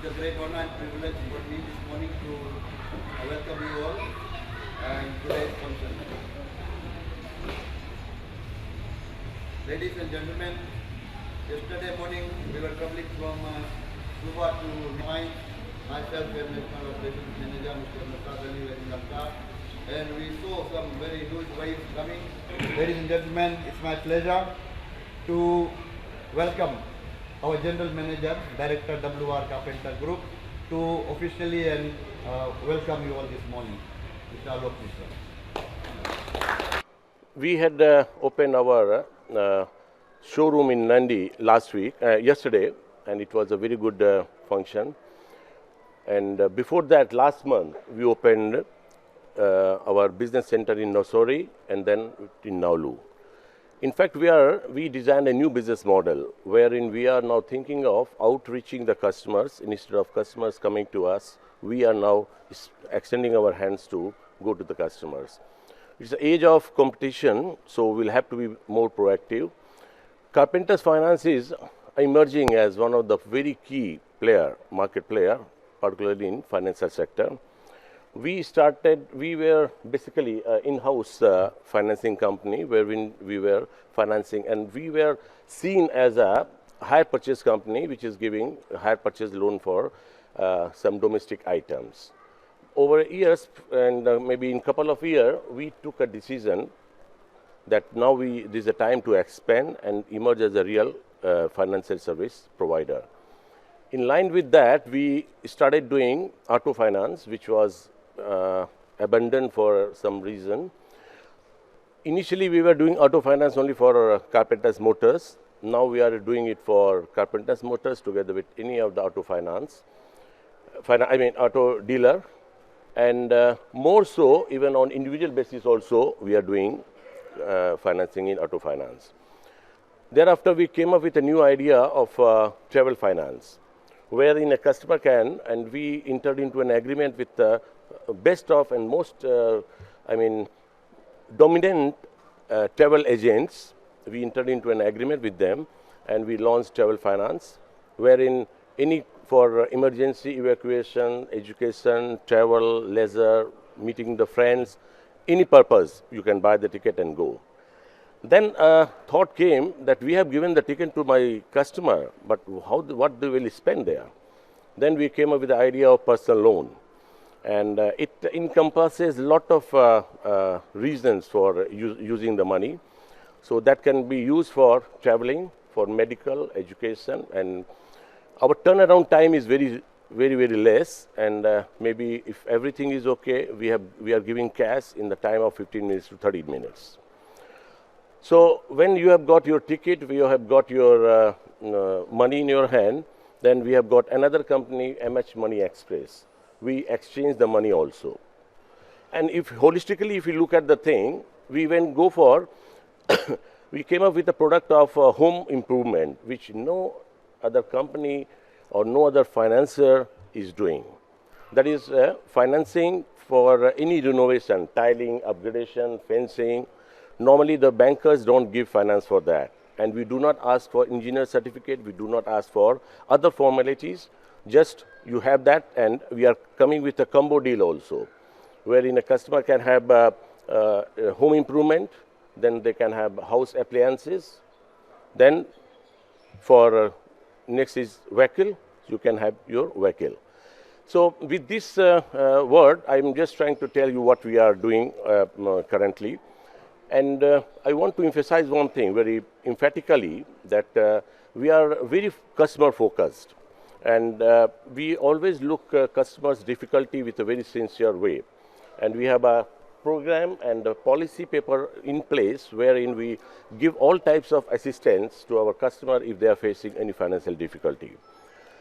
a great honor and privilege for me this morning to welcome you all and today's function. Ladies and gentlemen, yesterday morning we were traveling from Suva to Mine, myself and National Operations Manager Mr. Mustad Ali in the car, and we saw some very huge waves coming. Ladies and gentlemen, it's my pleasure to welcome our General Manager, Director WR Carpenter Group, to officially and welcome you all this morning, Mr. Alok Mishra. We had opened our showroom in Nandi yesterday, and it was a very good function. And before that, last month, we opened our business center in Nosori and then in Naulu. In fact, we designed a new business model wherein we are now thinking of outreaching the customers. Instead of customers coming to us, we are now extending our hands to go to the customers. It's the age of competition, so we'll have to be more proactive. Carpenters Finance is emerging as one of the very key market player, particularly in financial sector. We were basically an in-house financing company wherein we were financing, and we were seen as a hire purchase company which is giving a hire purchase loan for some domestic items. Over years, and maybe in a couple of years, we took a decision that now this is a time to expand and emerge as a real financial service provider. In line with that, we started doing auto finance, which was abandoned for some reason. Initially, we were doing auto finance only for Carpenters Motors. Now we are doing it for Carpenters Motors together with any of the auto auto dealer. And more so, even on individual basis also, we are doing financing in auto finance. Thereafter, we came up with a new idea of travel finance, wherein a customer can, and we entered into an agreement with the best of and most, dominant travel agents. We entered into an agreement with them, and we launched travel finance, wherein for emergency evacuation, education, travel, leisure, meeting the friends, any purpose, you can buy the ticket and go. Then thought came that we have given the ticket to my customer, but what they will spend there? Then we came up with the idea of personal loan. And it encompasses a lot of reasons for using the money. So that can be used for traveling, for medical, education, and our turnaround time is very, very less. And maybe if everything is okay, we are giving cash in the time of 15 minutes to 30 minutes. So when you have got your ticket, you have got your money in your hand, then we have got another company, MH Money Express. We exchange the money also. And if holistically, if you look at the thing, we came up with a product of home improvement, which no other company or no other financer is doing. That is financing for any renovation, tiling, upgradation, fencing. Normally, the bankers don't give finance for that. And we do not ask for engineer certificate. We do not ask for other formalities. Just you have that, and we are coming with a combo deal also, wherein a customer can have home improvement, then they can have house appliances, then for next is vehicle, you can have your vehicle. So with this word, I'm just trying to tell you what we are doing currently. And I want to emphasize one thing very emphatically, that we are very customer focused. And we always look customers' difficulty with a very sincere way. And we have a program and a policy paper in place wherein we give all types of assistance to our customer if they are facing any financial difficulty.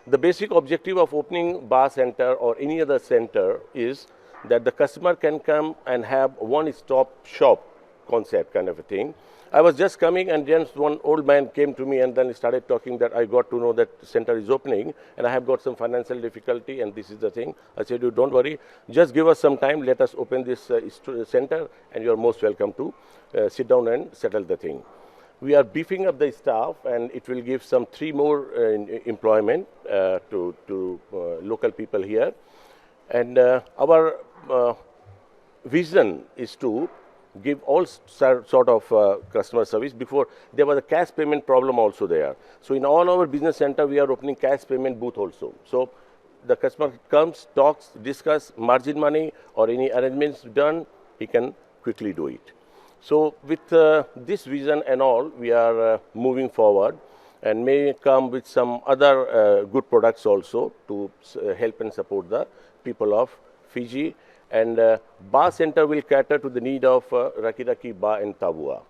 The basic objective of opening bar center or any other center is that the customer can come and have one-stop shop concept kind of a thing. I was just coming, and then one old man came to me and then started talking that I got to know that center is opening and I have got some financial difficulty and this is the thing. I said, you don't worry, just give us some time, let us open this center and you are most welcome to sit down and settle the thing. We are beefing up the staff, and it will give some 3 more employment to local people here. And our vision is to give all sort of customer service. Before, there was a cash payment problem also there. So in all our business center, we are opening cash payment booth also. So the customer comes, talks, discuss margin money or any arrangements done, he can quickly do it. So with this vision and all, we are moving forward and may come with some other good products also to help and support the people of Fiji. And Bar Center will cater to the need of Raki Bar and Tabua.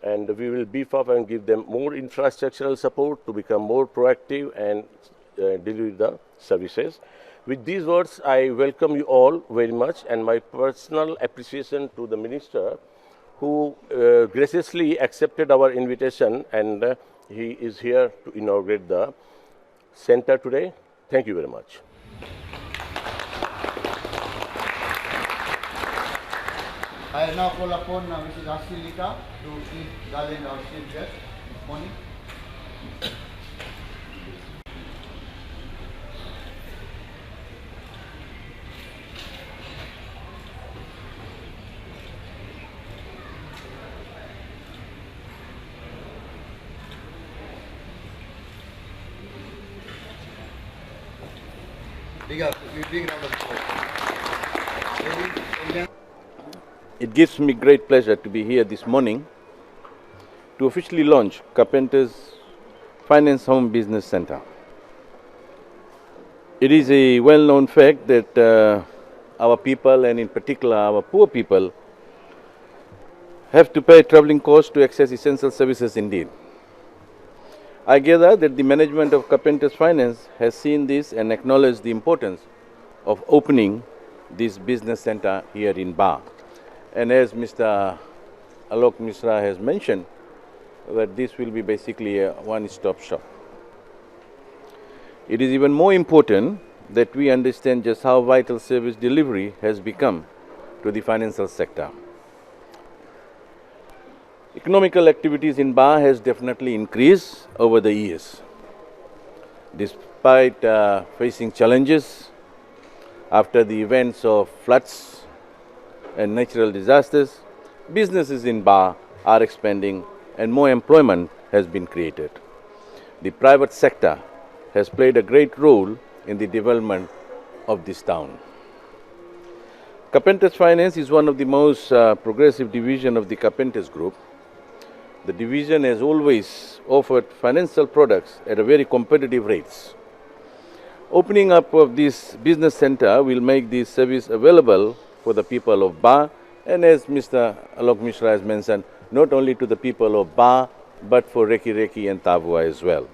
And we will beef up and give them more infrastructural support to become more proactive and deliver the services. With these words, I welcome you all very much, and my personal appreciation to the Minister who graciously accepted our invitation, and he is here to inaugurate the center today. Thank you very much. I now call upon Mrs. Asilika to please garland our chief guest this morning. Big round of applause. Ladies and gentlemen. It gives me great pleasure to be here this morning to officially launch Carpenters Finance Home Business Center. It is a well-known fact that our people, and in particular our poor people, have to pay travelling costs to access essential services indeed. I gather that the management of Carpenters Finance has seen this and acknowledged the importance of opening this business center here in Bar. And as Mr. Alok Mishra has mentioned, that this will be basically a one-stop shop. It is even more important that we understand just how vital service delivery has become to the financial sector. Economical activities in Bar has definitely increased over the years. Despite facing challenges after the events of floods and natural disasters, businesses in Bar are expanding and more employment has been created. The private sector has played a great role in the development of this town. Carpenters Finance is one of the most progressive division of the Carpenters Group. The division has always offered financial products at a very competitive rates. Opening up of this business center will make this service available for the people of Bar, and as Mr. Alok Mishra has mentioned, not only to the people of Bar, but for Reki and Tabua as well.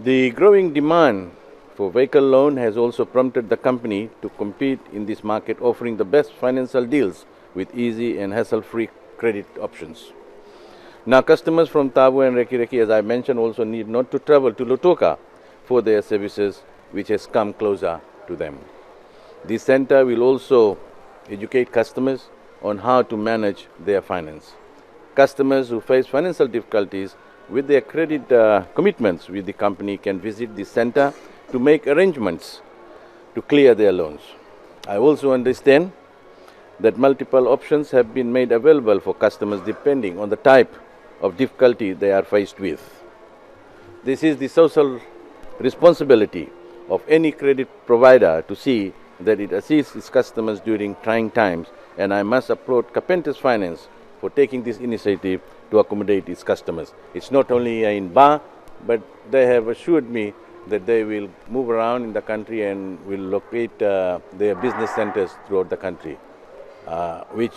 The growing demand for vehicle loan has also prompted the company to compete in this market, offering the best financial deals with easy and hassle-free credit options. Now, customers from Tabua and Reki, as I mentioned, also need not to travel to Lautoka for their services, which has come closer to them. This center will also educate customers on how to manage their finance. Customers who face financial difficulties with their credit commitments with the company can visit this center to make arrangements to clear their loans. I also understand that multiple options have been made available for customers depending on the type of difficulty they are faced with. This is the social responsibility of any credit provider to see that it assists its customers during trying times, and I must applaud Carpenters Finance for taking this initiative to accommodate its customers. It's not only in Bar, but they have assured me that they will move around in the country and will locate their business centers throughout the country, which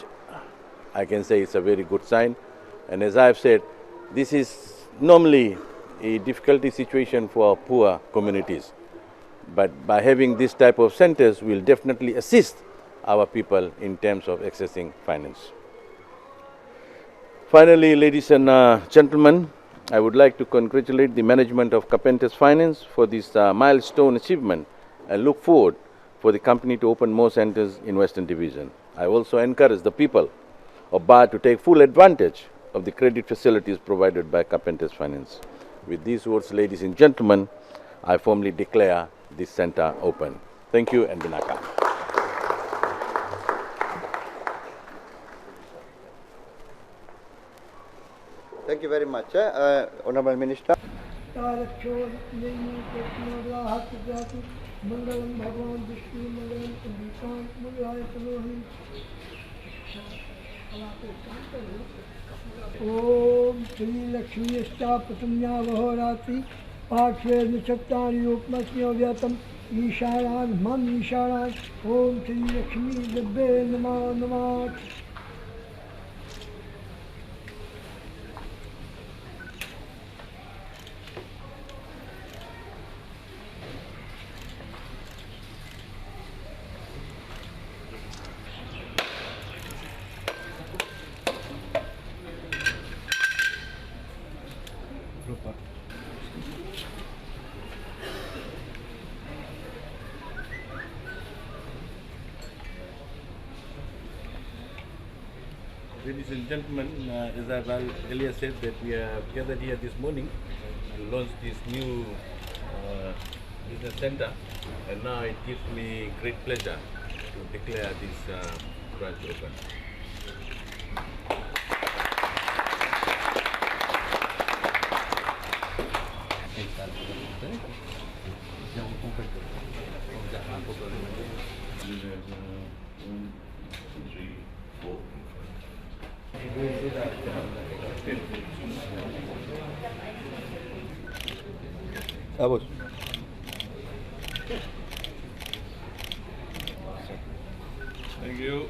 I can say is a very good sign. And as I've said, this is normally a difficulty situation for poor communities. But by having this type of centers, will definitely assist our people in terms of accessing finance. Finally, ladies and gentlemen, I would like to congratulate the management of Carpenters Finance for this milestone achievement and look forward for the company to open more centers in Western Division. I also encourage the people of Bar to take full advantage of the credit facilities provided by Carpenters Finance. With these words, ladies and gentlemen, I formally declare this center open. Thank you and Binaka. Thank you very much, Honorable Minister. मंगलम भगवान विष्णु मंगलम कुंडीकांत मंगलाय तनोहि ओम श्री लक्ष्मी स्थापतम्या वहोरात्रि पाठे निचत्तानि रूपमस्यो व्यातम ईशानान् मम ईशानान् ओम श्री लक्ष्मी दिव्ये नमः नमः Ladies and gentlemen, as I've earlier said, that we are gathered here this morning to launch this new business center, and now it gives me great pleasure to declare this branch open. Abos. Thank you.